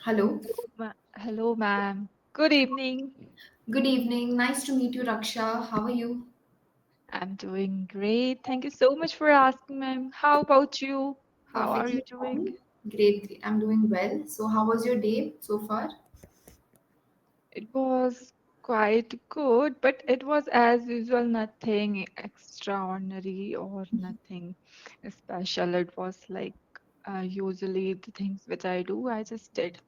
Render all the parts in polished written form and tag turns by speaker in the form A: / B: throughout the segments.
A: Hello.
B: Hello, ma'am. Good evening.
A: Good evening. Nice to meet you, Raksha. How are you?
B: I'm doing great. Thank you so much for asking, ma'am. How about you? How are you
A: Perfectly
B: doing?
A: fine. Great, great. I'm doing well. So, how was your day so far?
B: It was quite good, but it was as usual, nothing extraordinary or nothing special. It was like usually the things which I do, I just did.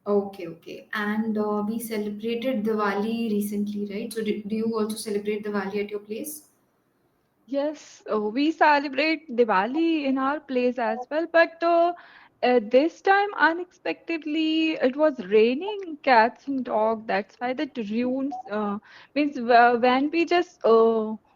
A: Okay, okay. And we celebrated Diwali recently, right? So, do you also celebrate Diwali at your place?
B: Yes, we celebrate Diwali in our place as well, but this time unexpectedly it was raining cats and dog. That's why that ruins means when we just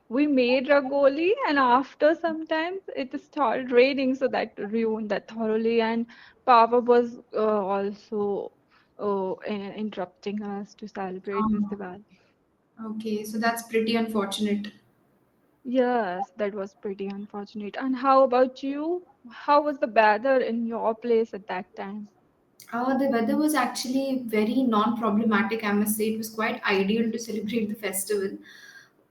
B: we made rangoli and after sometimes it started raining, so that ruined that thoroughly. And Papa was also interrupting us to celebrate this
A: Um,
B: Diwali.
A: okay, so that's pretty unfortunate.
B: Yes, that was pretty unfortunate. And how about you? How was the weather in your place at that time?
A: The weather was actually very non-problematic, I must say. It was quite ideal to celebrate the festival.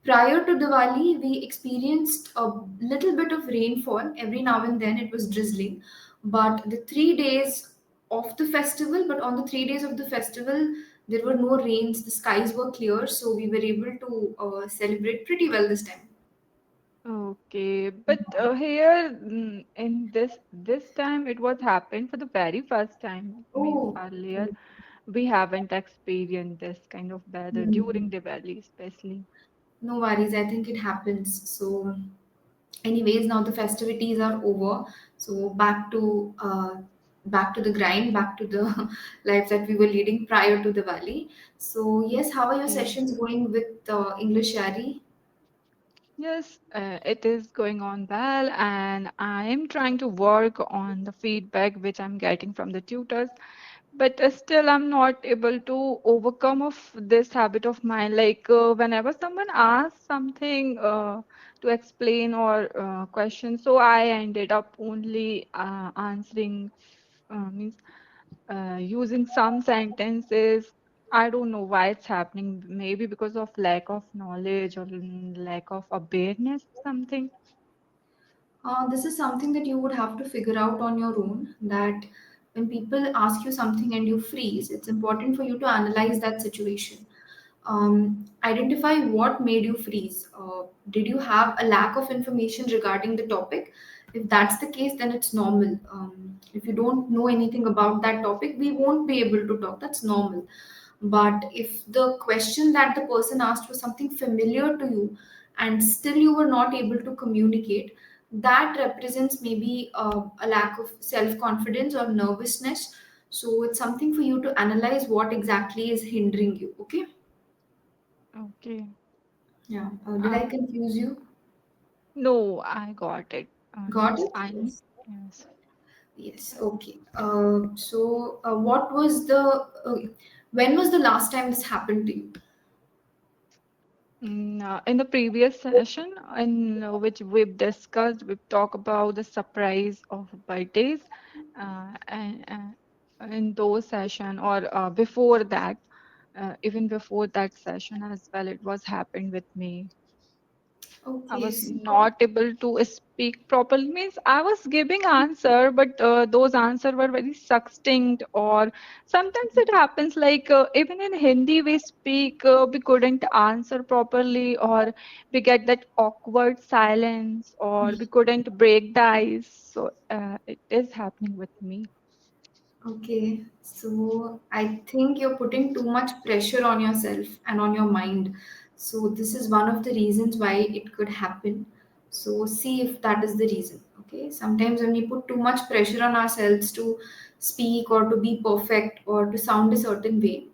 A: Prior to Diwali, we experienced a little bit of rainfall. Every now and then it was drizzling. But the 3 days of the festival, but on the 3 days of the festival, there were no rains. The skies were clear, so we were able to celebrate pretty well this time.
B: Okay, but here in this time it was happened for the very first time. Means
A: Oh,
B: earlier
A: okay.
B: we haven't experienced this kind of weather
A: Hmm.
B: during Diwali, especially.
A: No worries. I think it happens. So, anyways, now the festivities are over, so back to the grind, back to the life that we were leading prior to Diwali. So yes, how are your
B: Okay.
A: sessions going with English Yari?
B: Yes, it is going on well, and I am trying to work on the feedback which I'm getting from the tutors. But still, I'm not able to overcome of this habit of mine. Like whenever someone asks something to explain or question, so I ended up only answering means using some sentences. I don't know why it's happening. Maybe because of lack of knowledge or lack of awareness, something.
A: This is something that you would have to figure out on your own. That when people ask you something and you freeze, it's important for you to analyze that situation. Identify what made you freeze. Did you have a lack of information regarding the topic? If that's the case, then it's normal. If you don't know anything about that topic, we won't be able to talk. That's normal. But if the question that the person asked was something familiar to you and still you were not able to communicate, that represents maybe a lack of self confidence or nervousness. So it's something for you to analyze what exactly is hindering you. Okay.
B: Okay.
A: Yeah. Did I
B: Uh,
A: confuse you?
B: no, I got it.
A: Got
B: It's
A: it?
B: fine. Yes.
A: Yes. Okay. So, what was when was the last time this happened to you?
B: In the previous session, in which we've discussed, we've talked about the surprise of birthdays, and in those session or before that, even before that session as well, it was happened with me. I
A: Okay.
B: was
A: So,
B: not able to speak properly. Means I was giving answer, but those answer were very succinct. Or sometimes it happens like even in Hindi we speak, we couldn't answer properly, or we get that awkward silence, or we couldn't break the ice. So it is happening with me.
A: okay. So, I think you're putting too much pressure on yourself and on your mind. So, this is one of the reasons why it could happen. So, see if that is the reason. Okay. Sometimes when we put too much pressure on ourselves to speak or to be perfect or to sound a certain way,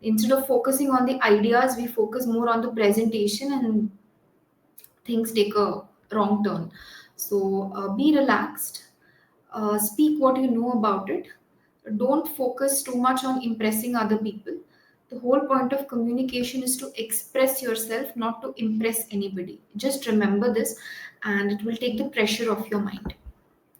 A: instead of focusing on the ideas, we focus more on the presentation and things take a wrong turn. So be relaxed, speak what you know about it. Don't focus too much on impressing other people. The whole point of communication is to express yourself, not to impress anybody. Just remember this, and it will take the pressure off your mind.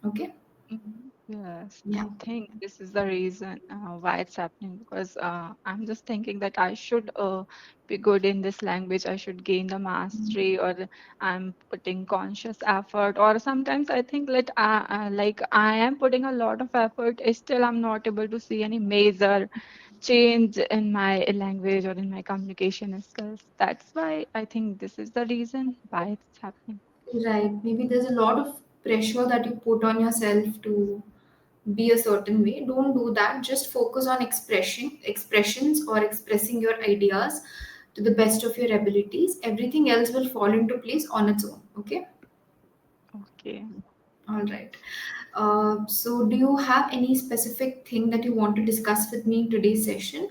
A: Okay?
B: Mhm. Yes,
A: Yeah.
B: I think this is the reason why it's happening because I'm just thinking that I should be good in this language. I should gain the mastery, or I'm putting conscious effort. Or sometimes I think that like I am putting a lot of effort, still I'm not able to see any major change in my language or in my communication skills. That's why I think this is the reason why it's happening.
A: Right. Maybe there's a lot of pressure that you put on yourself to be a certain way. Don't do that. Just focus on expressions, or expressing your ideas to the best of your abilities. Everything else will fall into place on its own. Okay.
B: Okay.
A: All right. So, do you have any specific thing that you want to discuss with me in today's session,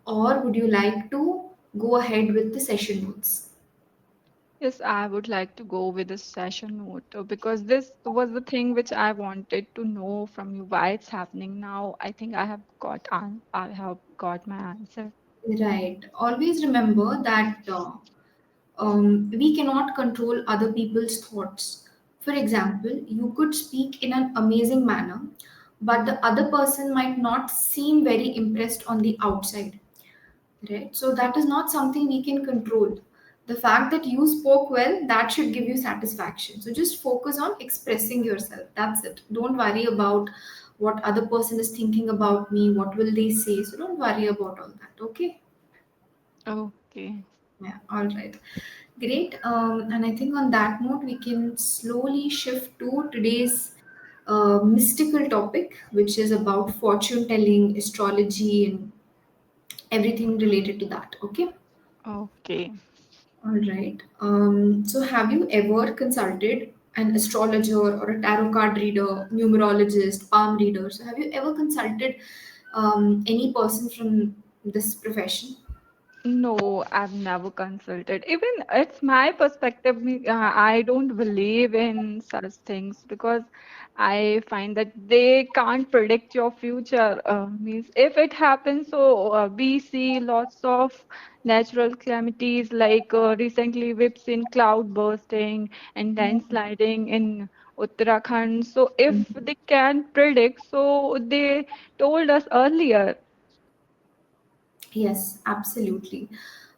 A: or would you like to go ahead with the session notes?
B: Yes, I would like to go with the session note because this was the thing which I wanted to know from you why it's happening now. I think I have got my answer.
A: Right. Always remember that we cannot control other people's thoughts. For example, you could speak in an amazing manner, but the other person might not seem very impressed on the outside. Right? So that is not something we can control. The fact that you spoke well, that should give you satisfaction. So just focus on expressing yourself. That's it. Don't worry about what other person is thinking about me, what will they say. So don't worry about all that. Okay.
B: Okay.
A: Yeah, all right. Great. And I think on that note, we can slowly shift to today's mystical topic, which is about fortune telling, astrology, and everything related to that. Okay.
B: Okay.
A: All right. So, have you ever consulted an astrologer or a tarot card reader, numerologist, palm reader? So, have you ever consulted any person from this profession?
B: No, I've never consulted. Even it's my perspective. I don't believe in such things because I find that they can't predict your future. Means if it happens, so we see lots of natural calamities like recently we've seen cloud bursting and landsliding in Uttarakhand. So if they can predict, so they told us earlier.
A: Yes, absolutely.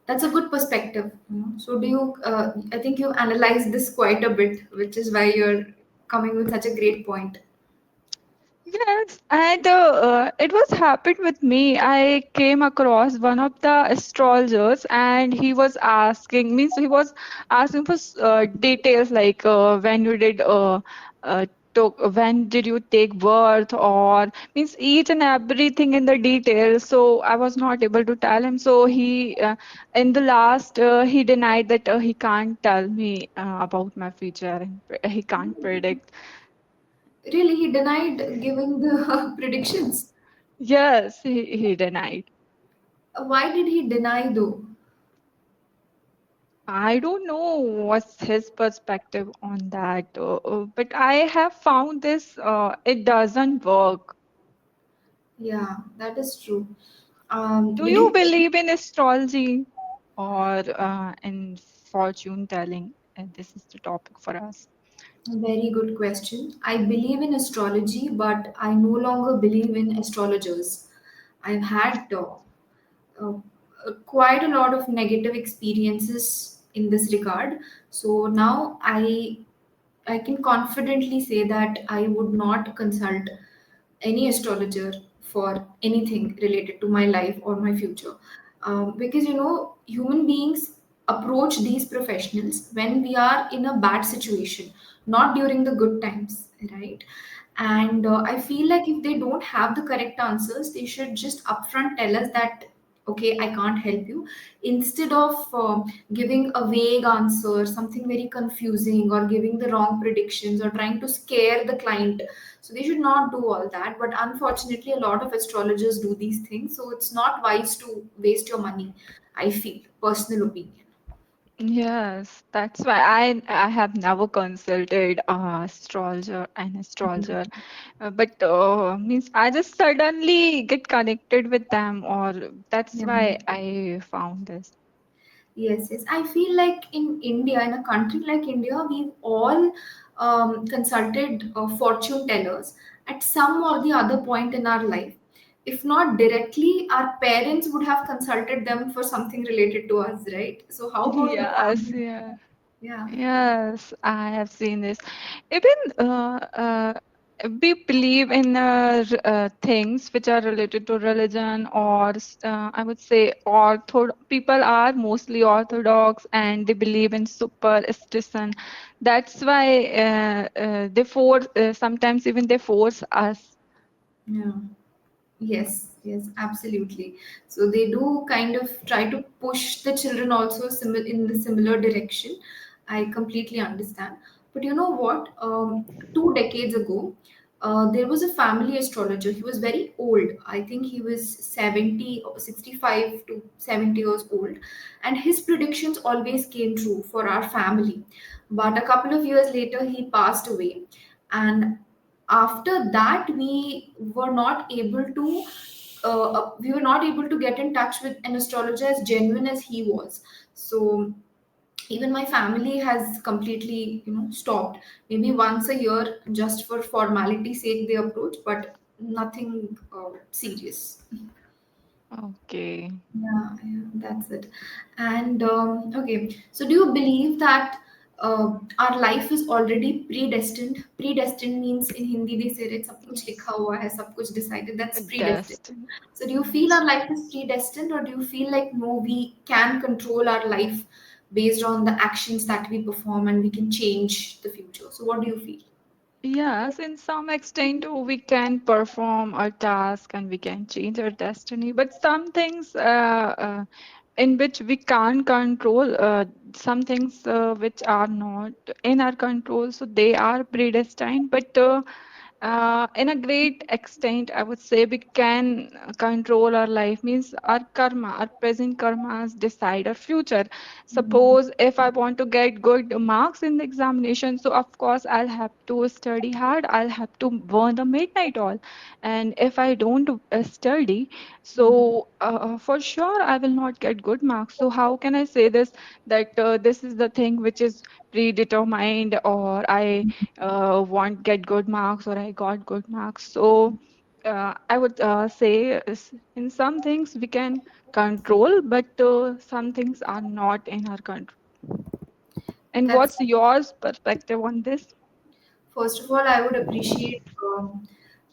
A: That's a good perspective. So, do you? I think you analyzed this quite a bit, which is why you're coming with such a great point.
B: Yes, and it was happened with me. I came across one of the astrologers, and he was asking for details like when you did took when did you take birth, or means each and everything in the details. So I was not able to tell him. So he in the last he denied that he can't tell me about my future, and he can't predict.
A: Really, he denied giving the predictions.
B: Yes, he denied.
A: Why did he deny though?
B: I don't know what's his perspective on that, but I have found this it doesn't work.
A: Yeah, that is true.
B: Do
A: Did
B: you
A: he?
B: believe in astrology or in fortune telling? And this is the topic for us.
A: Very good question. I believe in astrology, but I no longer believe in astrologers. I've had uh, quite a lot of negative experiences in this regard. So now I can confidently say that I would not consult any astrologer for anything related to my life or my future. Because human beings approach these professionals when we are in a bad situation, not during the good times, right? And I feel like if they don't have the correct answers, they should just upfront tell us that, okay, I can't help you, instead of giving a vague answer, something very confusing, or giving the wrong predictions, or trying to scare the client. So they should not do all that. But unfortunately, a lot of astrologers do these things. So it's not wise to waste your money, I feel. Personal opinion.
B: Yes, that's why I have never consulted an astrologer, but means I just suddenly get connected with them, or that's
A: Yeah.
B: why I found this.
A: Yes, yes. I feel like in India, in a country like India, we've all consulted fortune tellers. at some or the other point in our life. If not directly, our parents would have consulted them for something related to us, right? So how about your
B: Yes,
A: family?
B: yeah.
A: Yeah,
B: Yes, I have seen this. Even we believe in things which are related to religion, or I would say ortho. People are mostly orthodox and they believe in superstition. That's why they force. Sometimes even they force us.
A: yeah. Yes, yes, absolutely. So they do kind of try to push the children also in the similar direction. I completely understand. But you know what? 2 decades ago, there was a family astrologer. He was very old. I think he was 70 or 65 to 70 years old. And his predictions always came true for our family. But a couple of years later, he passed away. And after that we were not able to get in touch with an astrologer as genuine as he was. So even my family has completely stopped. Maybe once a year, just for formality sake, they approach, but nothing serious.
B: Okay.
A: Yeah, that's it. And okay, so do you believe that our life is already predestined? Predestined means in Hindi they say that सब कुछ
B: Yes.
A: लिखा हुआ है, सब कुछ decided. That's predestined.
B: Destined.
A: So do you feel
B: Yes.
A: our life is predestined, or do you feel like no, we can control our life based on the actions that we perform, and we can change the future? So what do you feel?
B: Yes, in some extent, we can perform our task and we can change our destiny. But some things in which we can't control, some things which are not in our control, so they are predestined. But in a great extent, I would say we can control our life, means our karma, our present karmas decide our future. Suppose if I want to get good marks in the examination, so of course I'll have to study hard, I'll have to burn the midnight oil. And if I don't study, so for sure I will not get good marks. So how can I say this, that this is the thing which is predetermined, or I won't get good marks or I got good marks? So I would say in some things we can control, but some things are not in our control. And
A: That's
B: what's yours perspective on this?
A: First of all, I would appreciate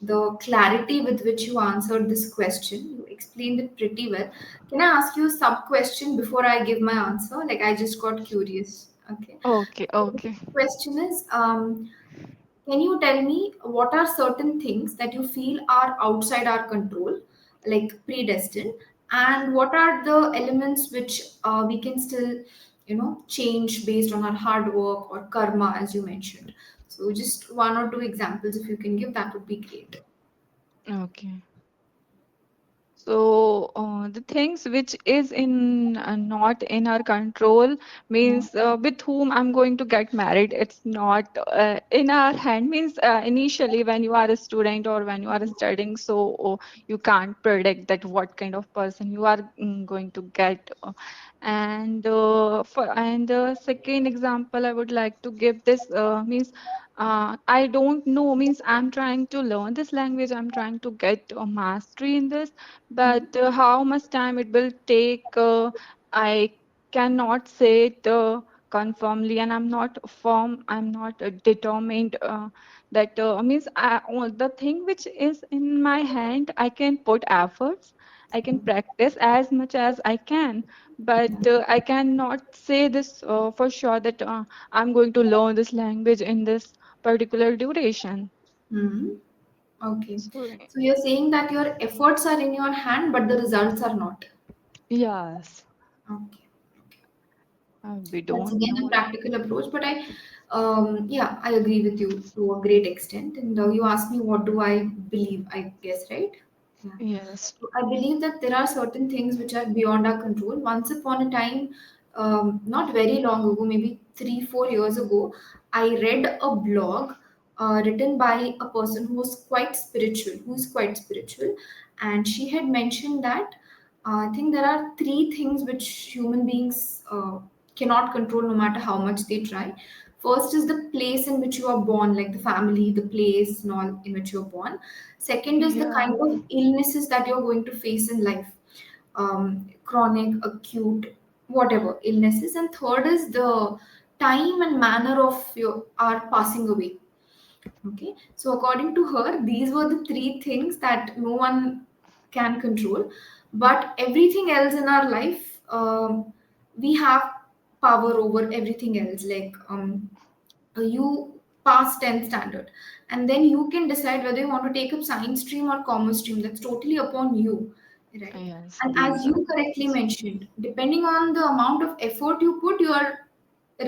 A: the clarity with which you answered this question. You explained it pretty well. Can I ask you a sub question before I give my answer? Like, I just got curious. Okay.
B: Okay,
A: So the
B: okay.
A: question is, can you tell me what are certain things that you feel are outside our control, like predestined, and what are the elements which we can still, change based on our hard work or karma, as you mentioned? So, just one or two examples, if you can give, that would be great.
B: Okay. So the things which is in not in our control,
A: Yeah.
B: means with whom I'm going to get married. It's not in our hand. Means initially when you are a student or when you are studying, so you can't predict that what kind of person you are going to get. And second example I would like to give this, means I don't know, means I'm trying to learn this language, I'm trying to get a mastery in this, but how much time it will take, I cannot say it confirmly, and I'm not firm, I'm not determined that means the thing which is in my hand, I can put efforts, I can practice as much as I can, but I cannot say this for sure that I'm going to learn this language in this particular duration.
A: Hmm. Okay.
B: So,
A: So, you're saying that your efforts are in your hand, but the results are not.
B: yes,
A: Okay.
B: we
A: That's
B: don't
A: again a
B: know.
A: practical approach, but yeah, I agree with you to a great extent. And you asked me, what do I believe? I guess, right? Yeah.
B: Yes.
A: So I believe that there are certain things which are beyond our control. Once upon a time, not very long ago, maybe 3, 4 years ago, I read a blog written by a person who is quite spiritual, and she had mentioned that I think there are three things which human beings cannot control no matter how much they try. First is the place in which you are born, like the family, the place, and all in which you're born. Second is the
B: Yeah.
A: kind of illnesses that you're going to face in life, chronic, acute, whatever illnesses. And third is the time and manner of your our passing away. Okay, so according to her, these were the three things that no one can control, but everything else in our life, we have power over everything else. Like you pass 10th standard, and then you can decide whether you want to take up science stream or commerce stream. That's totally upon you, right?
B: Yes,
A: And as
B: these are
A: you
B: the
A: correctly
B: things.
A: mentioned, depending on the amount of effort you put, your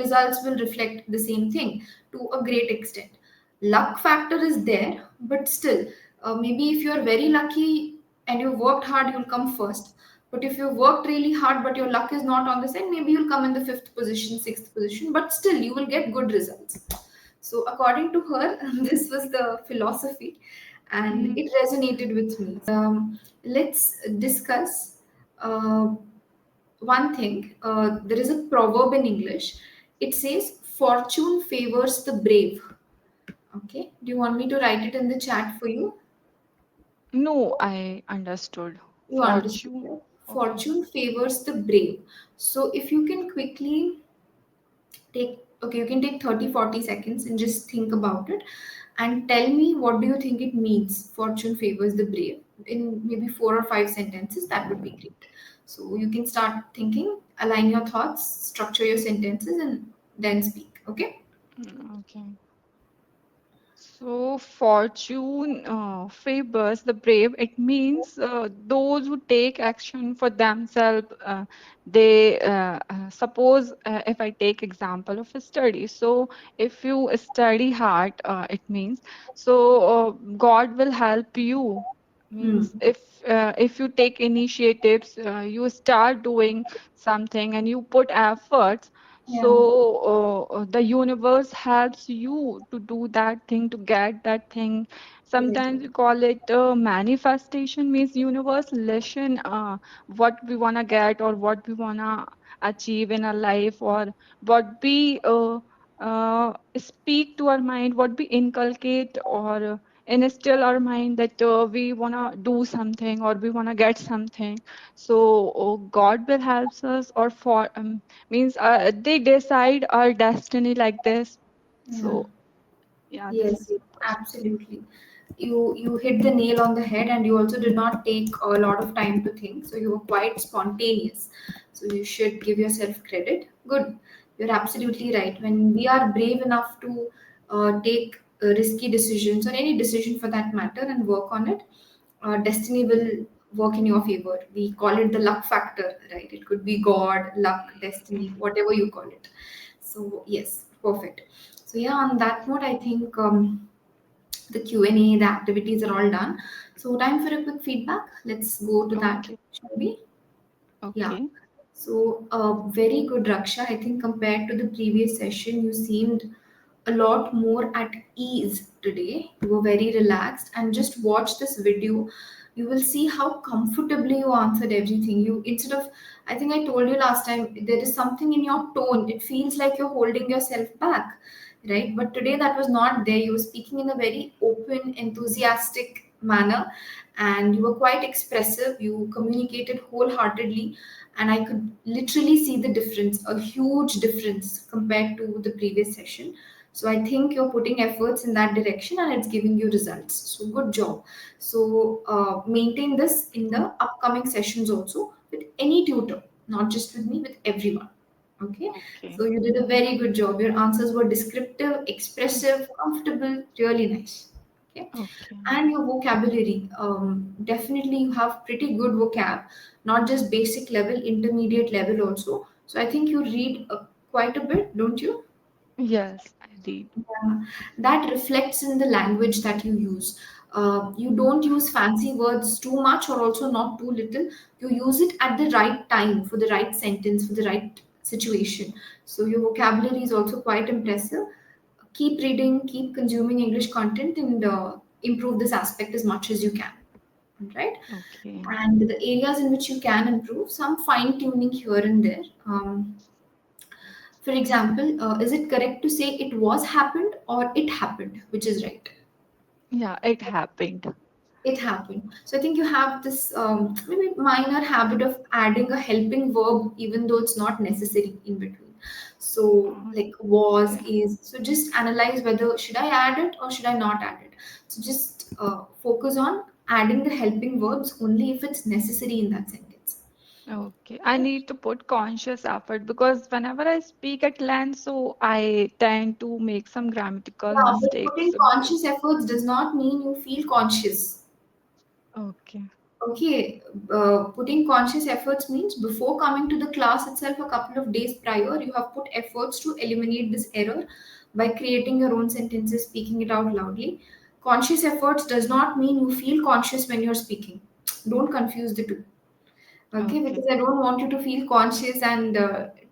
A: results will reflect the same thing to a great extent. Luck factor is there, but still, maybe if you are very lucky and you worked hard, you'll come first. But if you worked really hard, but your luck is not on the side, maybe you'll come in the fifth position, sixth position, but still, you will get good results. So, according to her, this was the philosophy, and
B: Mm,
A: it resonated with me. Let's discuss one thing. There is a proverb in English. It says, "Fortune favors the brave." Okay. Do you want me to write it in the chat for you?
B: no, I understood.
A: You understood,
B: Fortune.
A: right?
B: Okay.
A: Fortune favors the brave. So if you can quickly take, okay, you can take 30, 40 seconds and just think about it and tell me what do you think it means, fortune favors the brave, in maybe 4 or 5 sentences. That would be great. So you can start thinking, align your thoughts, structure your sentences, and then speak. Okay.
B: Okay. So, fortune favors the brave. It means those who take action for themselves. They suppose if I take example of a study. So, if you study hard, it means so God will help you.
A: Hmm.
B: Means if you take initiatives, you start doing something and you put efforts, so
A: Yeah.
B: the universe helps you to do that thing, to get that thing.
A: Right.
B: Sometimes we call it manifestation, means universe listen what we wanna get or what we wanna achieve in our life, or what we speak to our mind, what we inculcate or instill our mind that we wanna do something or we wanna get something. So God will help us, or for means they decide our destiny like this.
A: Yeah.
B: So yeah, this
A: Yes,
B: is
A: yes,
B: the person.
A: absolutely. You hit the nail on the head, and you also did not take a lot of time to think. So you were quite spontaneous. So you should give yourself credit. Good. You're absolutely right. When we are brave enough to take risky decisions, or any decision for that matter, and work on it, destiny will work in your favor. We call it the luck factor, right? It could be God, luck, destiny, whatever you call it. So yes, perfect. So yeah, on that note, I think the Q&A, the activities are all done. So time for a quick feedback. Let's go to that,
B: Okay.
A: shall we? Yeah.
B: Okay.
A: So, very good, Raksha. I think compared to the previous session, you seemed a lot more at ease today. You were very relaxed, and just watch this video. You will see how comfortably you answered everything. You, instead of, I think I told you last time, there is something in your tone. It feels like you're holding yourself back, right? But today that was not there. You were speaking in a very open, enthusiastic manner, and you were quite expressive. You communicated wholeheartedly, and I could literally see the difference, a huge difference compared to the previous session. So I think you're putting efforts in that direction, and it's giving you results. So good job. So maintain this in the upcoming sessions also with any tutor, not just with me, with everyone. Okay.
B: Okay.
A: So you did a very good job. Your answers were descriptive, expressive, comfortable, really nice. Okay.
B: Okay.
A: And your vocabulary, definitely you have pretty good vocab, not just basic level, intermediate level also. So I think you read quite a bit, don't you?
B: Yes, I did.
A: Yeah, that reflects in the language that you use. You don't use fancy words too much or also not too little. You use it at the right time for the right sentence, for the right situation. So your vocabulary is also quite impressive. Keep reading, keep consuming English content, and improve this aspect as much as you can. Right?
B: Okay.
A: And the areas in which you can improve, some fine tuning here and there. For example, is it correct to say it was happened or it happened, which is right?
B: Yeah, it happened.
A: It happened. So I think you have this maybe minor habit of adding a helping verb even though it's not necessary in between. So like was,
B: Okay.
A: is. So just analyze whether should I add it or should I not add it. So just focus on adding the helping verbs only if it's necessary in that sentence.
B: Okay. I need to put conscious effort because whenever I speak at length, so I tend to make some grammatical
A: Yeah, but
B: mistakes.
A: putting conscious efforts does not mean you feel conscious.
B: Okay.
A: Okay, putting conscious efforts means before coming to the class itself, a couple of days prior, you have put efforts to eliminate this error by creating your own sentences, speaking it out loudly. Conscious efforts does not mean you feel conscious when you're speaking. Don't confuse the two. Okay,
B: Okay.
A: because I don't want you to feel conscious and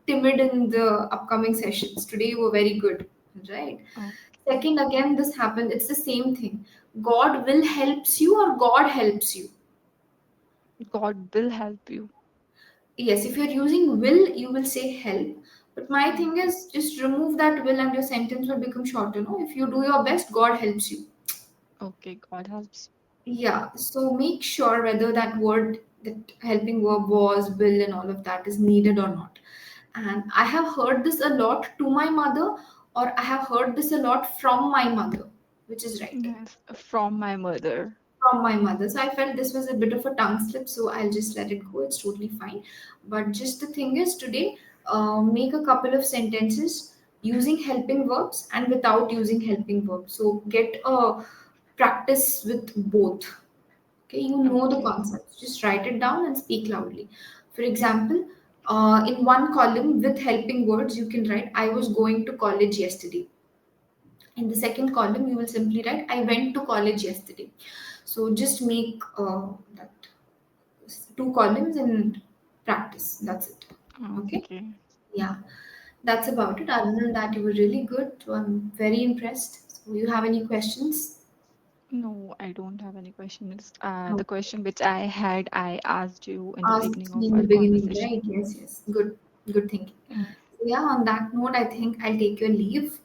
A: timid in the upcoming sessions. Today you were very good, right?
B: Okay.
A: Second, again, this happened. It's the same thing. God will helps you or God helps you.
B: God will help you.
A: Yes, if you're using will, you will say help. But my
B: Oh,
A: thing is just remove that will and your sentence will become shorter. No, if you do your best, God helps you.
B: okay. God helps.
A: Yeah, so make sure whether that word, that helping verb was, will, and all of that is needed or not. And I have heard this a lot to my mother, or I have heard this a lot from my mother, which is right.
B: Yes, from my mother.
A: From my mother. So I felt this was a bit of a tongue slip, so I'll just let it go. It's totally fine. But just the thing is, today, make a couple of sentences using helping verbs and without using helping verbs. So get a practice with both. Okay, you know the
B: Okay.
A: concepts. Just write it down and speak loudly. For example, in one column with helping words, you can write, I was going to college yesterday. In the second column, you will simply write, I went to college yesterday. So just make that two columns and practice. That's it. Okay.
B: Okay.
A: Yeah, that's about it. Other than that, you were really good. So I'm very impressed. So you have any questions?
B: No, I don't have any questions. The
A: Oh,
B: question which I had, I asked you in the beginning
A: asked me
B: of
A: in
B: our
A: the beginning,
B: conversation.
A: right? Yes, yes. Good, good thinking.
B: Yes.
A: So yeah, on that note, I think I'll take your leave.